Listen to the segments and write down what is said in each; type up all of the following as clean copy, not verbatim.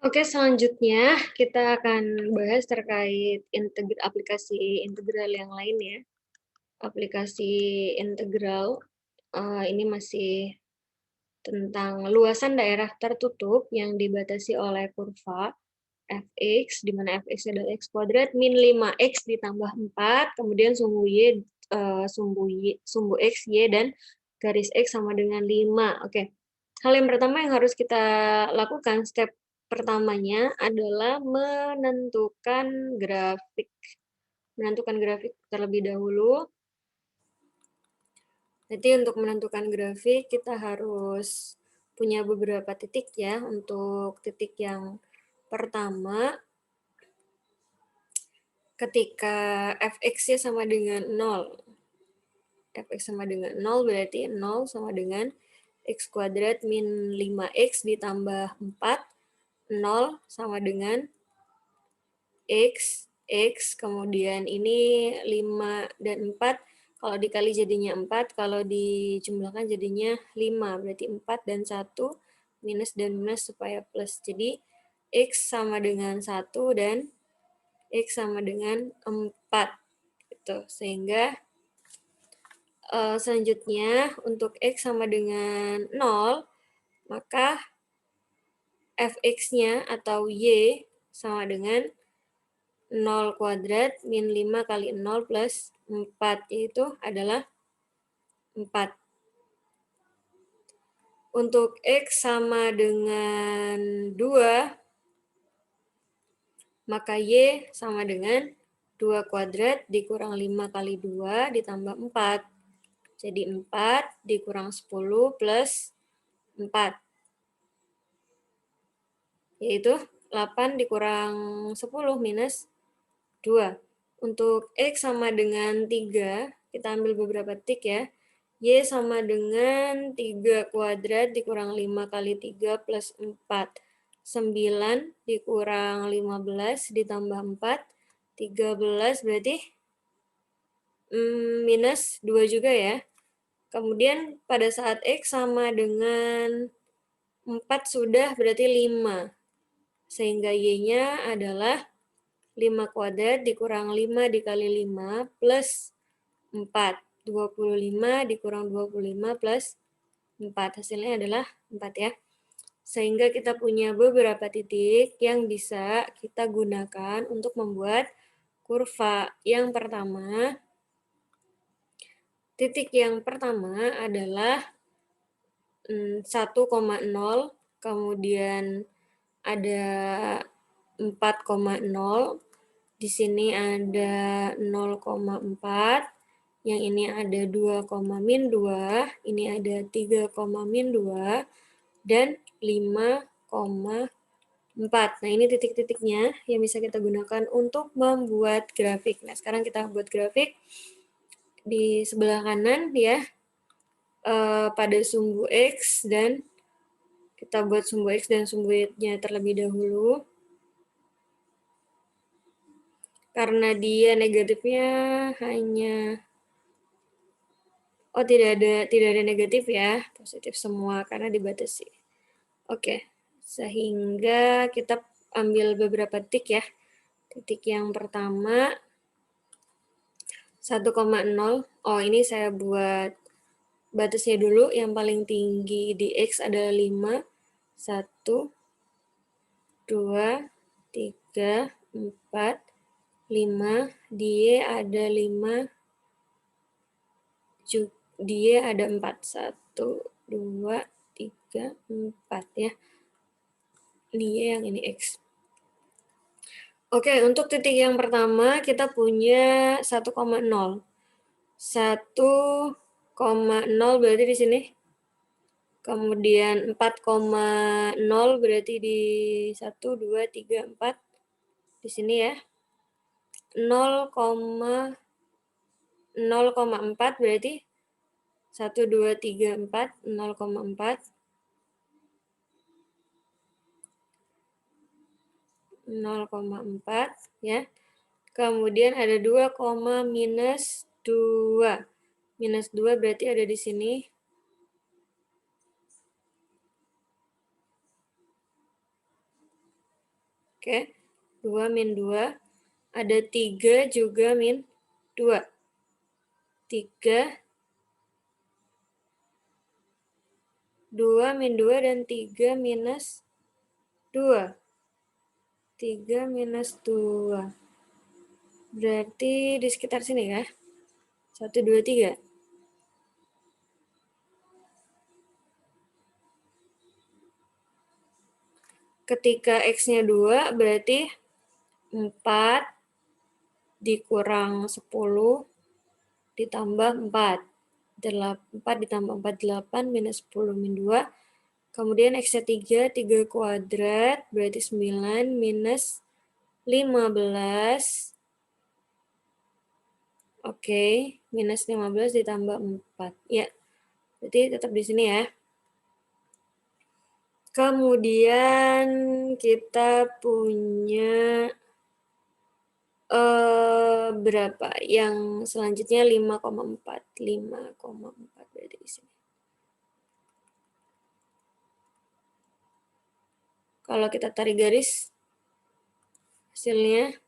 Oke, selanjutnya kita akan bahas terkait aplikasi integral yang lain ya. Aplikasi integral ini masih tentang luasan daerah tertutup yang dibatasi oleh kurva fx, di mana fx adalah x kuadrat min 5x ditambah 4, kemudian sumbu y, sumbu x, y, dan garis x sama dengan 5. Oke, hal yang pertama yang harus kita lakukan, step pertamanya adalah menentukan grafik. Menentukan grafik terlebih dahulu. Jadi untuk menentukan grafik kita harus punya beberapa titik ya. Untuk titik yang pertama, ketika fx-nya sama dengan 0. Fx sama dengan 0 berarti 0 sama dengan x kuadrat min 5x ditambah 4. 0 sama dengan x, kemudian ini 5 dan 4, kalau dikali jadinya 4, kalau dijumlahkan jadinya 5, berarti 4 dan 1, minus dan minus supaya plus. Jadi x sama dengan 1 dan x sama dengan 4. Gitu. Sehingga selanjutnya untuk x sama dengan 0, maka fx-nya atau y sama dengan 0 kuadrat min 5 kali 0 plus 4, yaitu adalah 4. Untuk x sama dengan 2, maka y sama dengan 2 kuadrat dikurang 5 kali 2 ditambah 4. Jadi 4 dikurang 10 plus 4. Yaitu 8 dikurang 10 minus 2. Untuk x sama dengan 3, kita ambil beberapa titik ya. Y sama dengan 3 kuadrat dikurang 5 kali 3 plus 4. 9 dikurang 15 ditambah 4. 13 berarti minus 2 juga ya. Kemudian pada saat x sama dengan 4 sudah berarti 5. Sehingga y-nya adalah 5 kuadrat dikurang 5 dikali 5 plus 4. 25 dikurang 25 plus 4. Hasilnya adalah 4 ya. Sehingga kita punya beberapa titik yang bisa kita gunakan untuk membuat kurva. Yang pertama, titik yang pertama adalah 1,0, kemudian ada 4,0, di sini ada 0,4, yang ini ada 2, min 2, ini ada 3, min 2, dan 5,4. Nah, ini titik-titiknya yang bisa kita gunakan untuk membuat grafik. Nah, sekarang kita buat grafik di sebelah kanan ya, pada sumbu X, dan kita buat sumbu X dan sumbu Y-nya terlebih dahulu. Karena dia negatifnya hanya, tidak ada negatif ya, positif semua karena dibatasi. Oke, sehingga kita ambil beberapa titik ya. Titik yang pertama 1,0. Ini saya buat batasnya dulu. Yang paling tinggi di X adalah 5. 1, 2, 3, 4, 5. Di Y ada 5. Di Y ada 4. 1, 2, 3, 4 ya. Di Y yang ini X. Oke, untuk titik yang pertama kita punya 1,0. 1,0 berarti di sini. Kemudian 4,0 berarti di 1, 2, 3, 4. Di sini ya. 0,4 berarti 1, 2, 3, 4. 0,4. 0,4 ya. Kemudian ada 2, minus 2. Minus 2 berarti ada di sini. Oke, 2 min 2. Ada 3 juga min 2. 3, 2 min 2 dan 3 minus 2. 3 minus 2. Berarti di sekitar sini ya. 1, 2, 3. Ketika X-nya 2, berarti 4 dikurang 10 ditambah 4. 4 ditambah 4, 8 minus 10 min 2. Kemudian X-nya 3, 3 kuadrat, berarti 9 minus 15. Oke, minus 15 ditambah 4. Ya, berarti tetap di sini ya. Kemudian kita punya berapa? Yang selanjutnya 5,4. 5,4 berarti di sini. Kalau kita tarik garis, hasilnya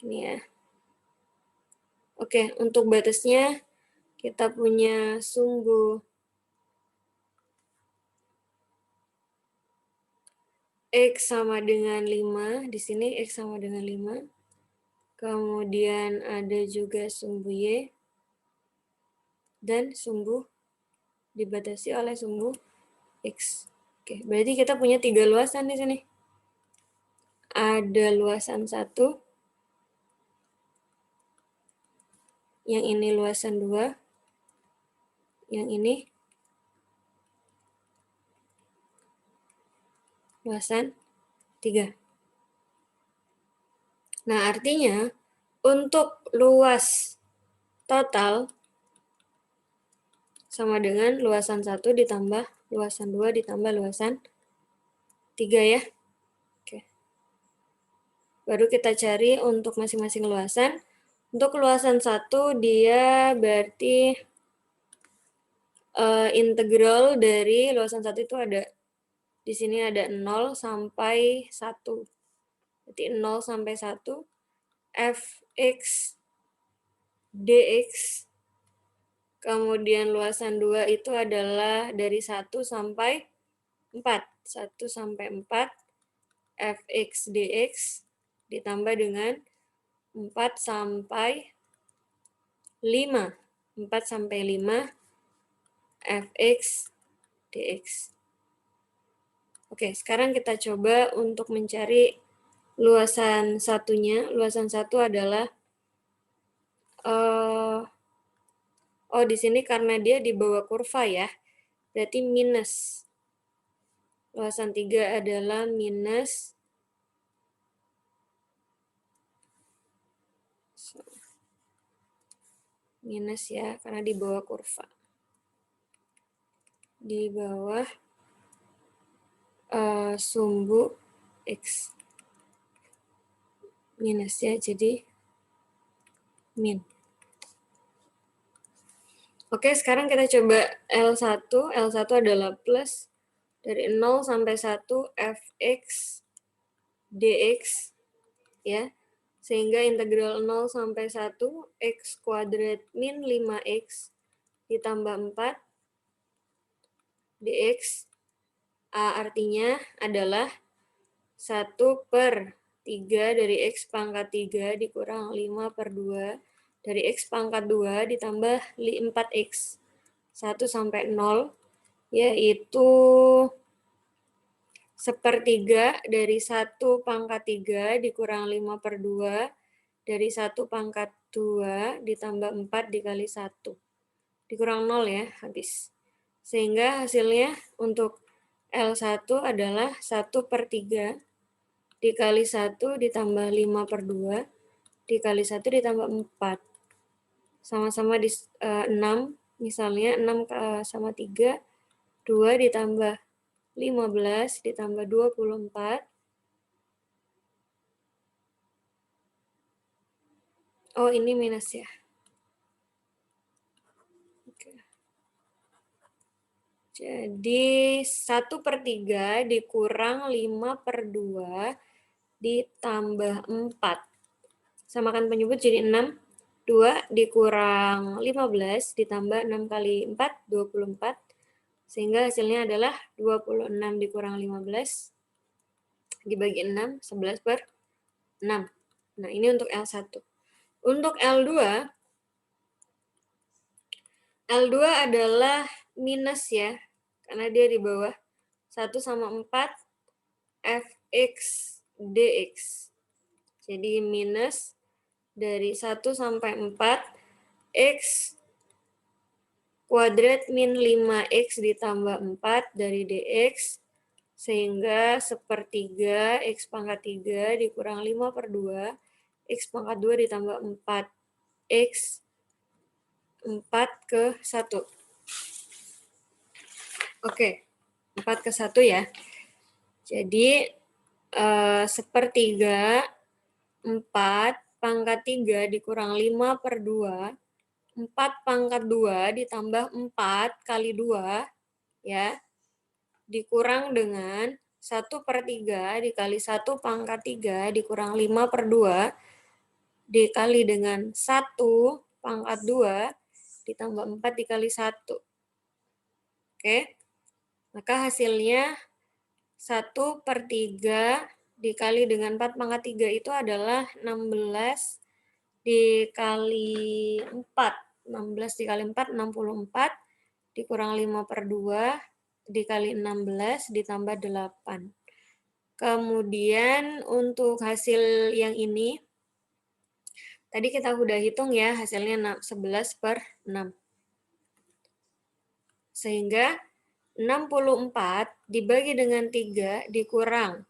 ini ya. Oke, untuk batasnya kita punya sumbu X sama dengan 5. Di sini X sama dengan 5. Kemudian ada juga sumbu Y. Dan sumbu dibatasi oleh sumbu X. Oke, berarti kita punya 3 luasan di sini. Ada luasan 1. Yang ini luasan 2. Yang ini luasan 3. Nah, artinya untuk luas total sama dengan luasan 1 ditambah luasan 2 ditambah luasan 3 ya. Oke. Baru kita cari untuk masing-masing luasan. Untuk luasan 1 dia berarti integral dari luasan 1 itu ada di sini ada 0 sampai 1. Berarti 0 sampai 1 fx dx. Kemudian luasan 2 itu adalah dari 1 sampai 4. 1 sampai 4 fx dx ditambah dengan 4 sampai 5. 4 sampai 5 fx dx. Oke, sekarang kita coba untuk mencari luasan satunya. Luasan 1 adalah di sini karena dia di bawah kurva ya. Berarti minus. Luasan 3 adalah minus ya, karena di bawah kurva. Di bawah sumbu X. Minus ya, jadi min. Oke, sekarang kita coba L1. L1 adalah plus dari 0 sampai 1 fx dx ya. Sehingga integral 0 sampai 1 x kuadrat min 5x ditambah 4 dx. Artinya adalah 1 per 3 dari x pangkat 3 dikurang 5 per 2 dari x pangkat 2 ditambah 4x 1 sampai 0, yaitu 1/3 dari 1 pangkat 3 dikurang 5 per 2 dari 1 pangkat 2 ditambah 4 dikali 1. Dikurang 0 ya, habis. Sehingga hasilnya untuk L1 adalah 1/3 dikali 1 ditambah 5 per 2 dikali 1 ditambah 4. Sama-sama di 6, misalnya 6 sama 3, 2 ditambah 15 ditambah 24. Oh, ini minus ya. Oke. Jadi 1/3 dikurang 5/2 ditambah 4. Samakan penyebut jadi 6. 2 dikurang 15 ditambah 6 kali 4, 24. Sehingga hasilnya adalah 26 dikurang 15 dibagi 6, 11/6. Nah, ini untuk L1. Untuk L2 adalah minus ya, karena dia di bawah 1/4 fx dx. Jadi minus dari 1 sampai 4 x kuadrat min 5x ditambah 4 dari dx, sehingga 1/3 x pangkat 3 dikurang 5/2 x pangkat 2 ditambah 4 x 4/1. Oke, 4/1 ya. Jadi 1/3 4 pangkat 3 dikurang 5/2, 4 pangkat 2 ditambah 4 kali 2, ya, dikurang dengan 1/3 dikali 1 pangkat 3 dikurang 5/2 dikali dengan 1 pangkat 2 ditambah 4 dikali 1. Oke, maka hasilnya 1/3 dikali dengan 4 pangkat 3 itu adalah 16 dikali 4. 16 dikali 4, 64. Dikurang 5/2 dikali 16 ditambah 8. Kemudian untuk hasil yang ini, tadi kita udah hitung ya, hasilnya 11/6. Sehingga 64 dibagi dengan 3 dikurang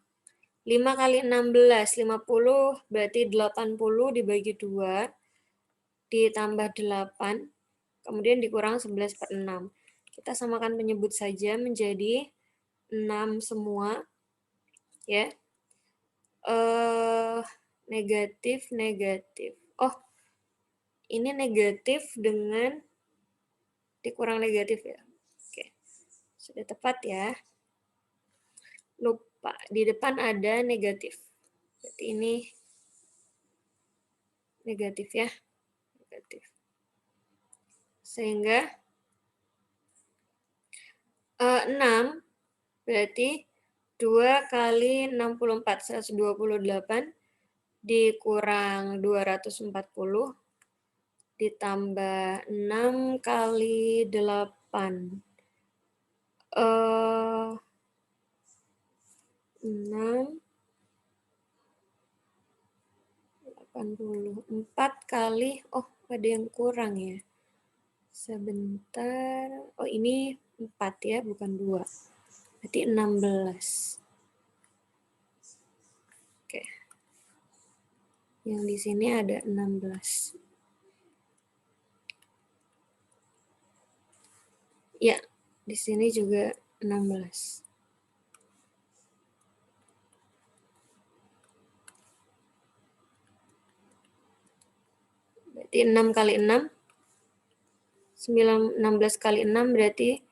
5 kali 16, 50, berarti 80 dibagi 2, ditambah 8, kemudian dikurang 11/6. Kita samakan penyebut saja menjadi 6 semua, ya. Negatif, negatif. Oh, ini negatif dengan dikurang negatif ya. Oke, sudah tepat ya. Lupa, di depan ada negatif. Berarti ini negatif ya. Negatif. Sehingga 6 berarti 2 kali 64, 128 dikurang 240 ditambah 6 kali 8. 6, 84 kali, oh ada yang kurang ya. Sebentar, oh ini 4 ya, bukan 2. Berarti 16. Oke. Yang di sini ada 16. Ya, di sini juga 16. Berarti 6 kali 6, 16 kali 6 berarti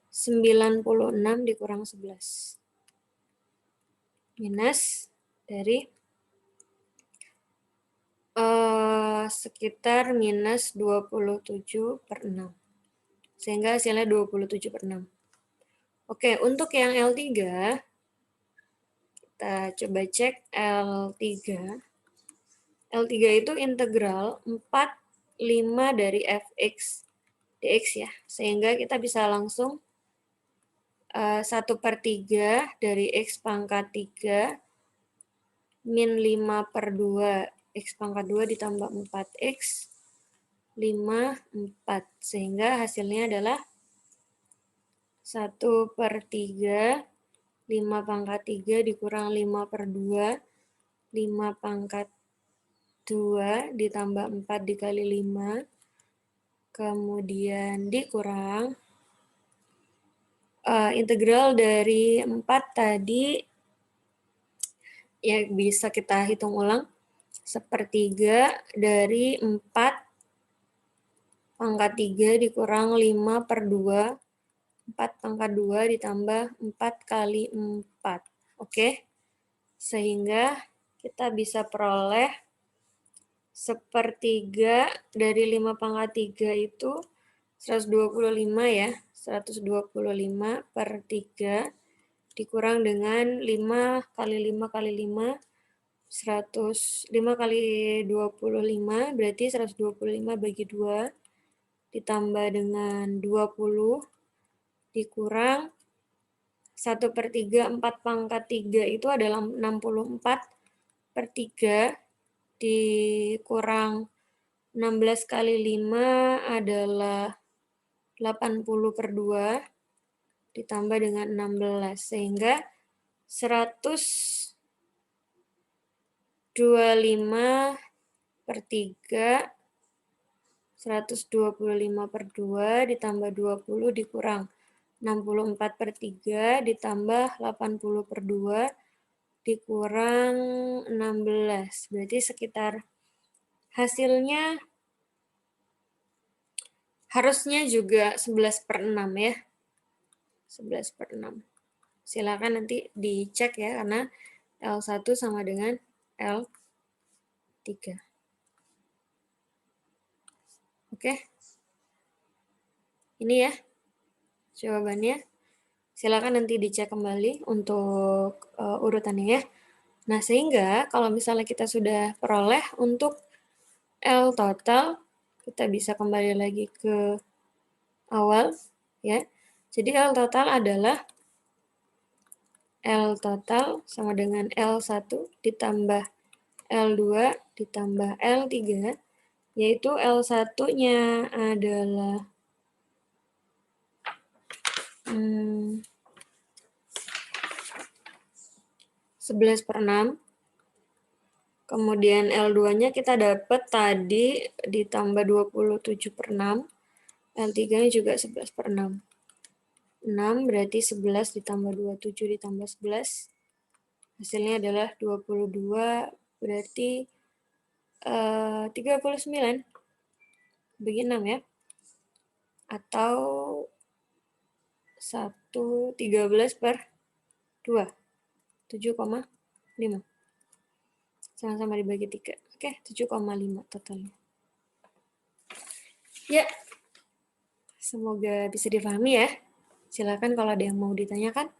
96 dikurang 11. Minus dari sekitar minus 27/6. Sehingga hasilnya 27/6. Oke, untuk yang L3, kita coba cek L3. L3 itu integral 4/5 dari fx dx ya. Sehingga kita bisa langsung 1/3 dari x pangkat 3 min 5/2 x pangkat 2 ditambah 4x 5, 4. Sehingga hasilnya adalah 1/3 5 pangkat 3 dikurang 5/2 5 pangkat 2 ditambah 4 dikali 5 kemudian dikurang integral dari 4 tadi ya bisa kita hitung ulang 1/3 dari 4 pangkat 3 dikurang 5/2 4 pangkat 2 ditambah 4 kali 4. Oke? Sehingga kita bisa peroleh sepertiga dari 5 pangkat 3 itu 125 ya. 125 per 3 dikurang dengan 5 kali 5 kali 5, 5 kali 25, berarti 125 bagi 2, ditambah dengan 20, dikurang 1/3, 4 pangkat 3 itu adalah 64/3, dikurang 16 kali 5 adalah 80/2, ditambah dengan 16, sehingga 125/3, 125/2 ditambah 20 dikurang 64/3 ditambah 80/2 dikurang 16. Berarti sekitar hasilnya harusnya juga 11/6 ya. 11/6. Silakan nanti dicek ya, karena L1 sama dengan L3. Oke. Ini ya jawabannya. Silakan nanti dicek kembali untuk urutannya ya. Nah, sehingga kalau misalnya kita sudah peroleh untuk L total, kita bisa kembali lagi ke awal ya. Jadi L total adalah L total sama dengan L1 ditambah L2 ditambah L3, yaitu L1-nya adalah 11/6. Kemudian L2-nya kita dapat tadi ditambah 27/6. L3-nya juga 11/6. 6 berarti 11 ditambah 27 ditambah 11. Hasilnya adalah 22, berarti 39 bagi 6 ya. Atau 13/2. 7,5. Sama-sama dibagi 3. Oke, 7,5 totalnya. Ya, semoga bisa dipahami ya. Silakan kalau ada yang mau ditanyakan.